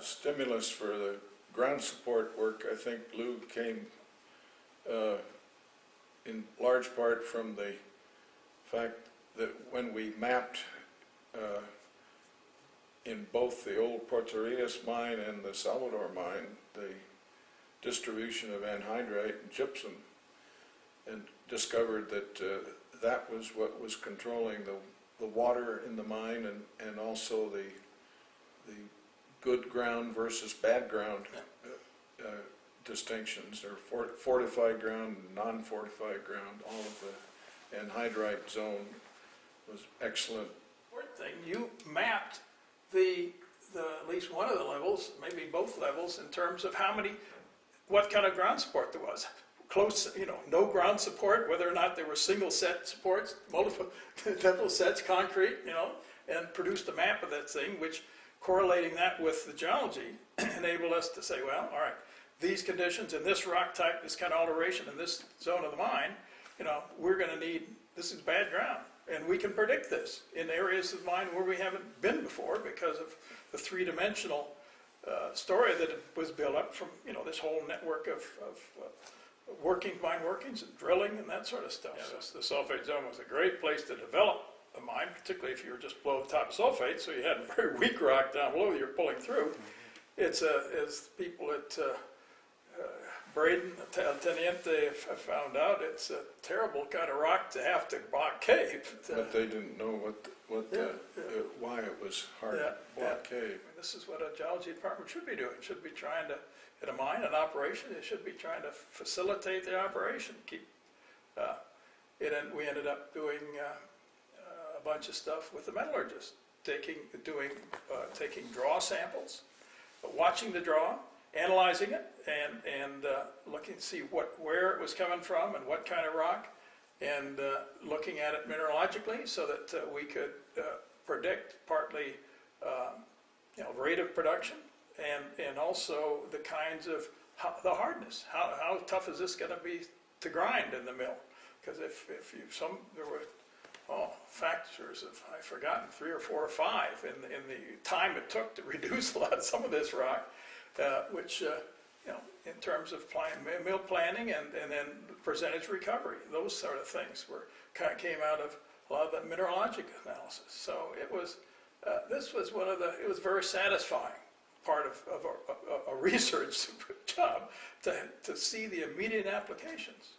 stimulus for the ground support work, I think, Lou, came in large part from the fact that when we mapped in both the old porphyry mine and the Salvador mine the distribution of anhydrite and gypsum, and discovered that that was what was controlling the water in the mine, and also the good ground versus bad ground distinctions, or fortified ground and non-fortified ground. All of the anhydrite zone was excellent. Important thing, you mapped the at least one of the levels, maybe both levels, in terms of what kind of ground support there was. Close, no ground support, whether or not there were single set supports, multiple double sets, concrete, and produced a map of that thing, which, correlating that with the geology, enabled us to say, well, all right, these conditions in this rock type, this kind of alteration in this zone of the mine, we're going to need, this is bad ground. And we can predict this in areas of the mine where we haven't been before because of the three-dimensional story that was built up from, this whole network of mine workings and drilling and that sort of stuff. Yeah, the sulfate zone was a great place to develop a mine, particularly if you were just below the top of sulfate, so you had a very weak rock down below you're pulling through. It's as people at Braden, Teniente have found out, it's a terrible kind of rock to have to block cave. But they didn't know why it was hard to block cave. This is what a geology department should be doing. It should be trying to, in a mine, an operation, it should be trying to facilitate the operation. We ended up doing a bunch of stuff with the metallurgists, taking draw samples, watching the draw, analyzing it, and looking to see where it was coming from and what kind of rock, and looking at it mineralogically so that we could predict partly rate of production and also the kinds of the hardness. How tough is this going to be to grind in the mill? Because there were factors of, I've forgotten, 3 or 4 or 5 in the time it took to reduce some of this rock. Which, in terms of mill planning and then percentage recovery, those sort of things came out of a lot of the mineralogic analysis. So it was, it was very satisfying part of a research job to see the immediate applications.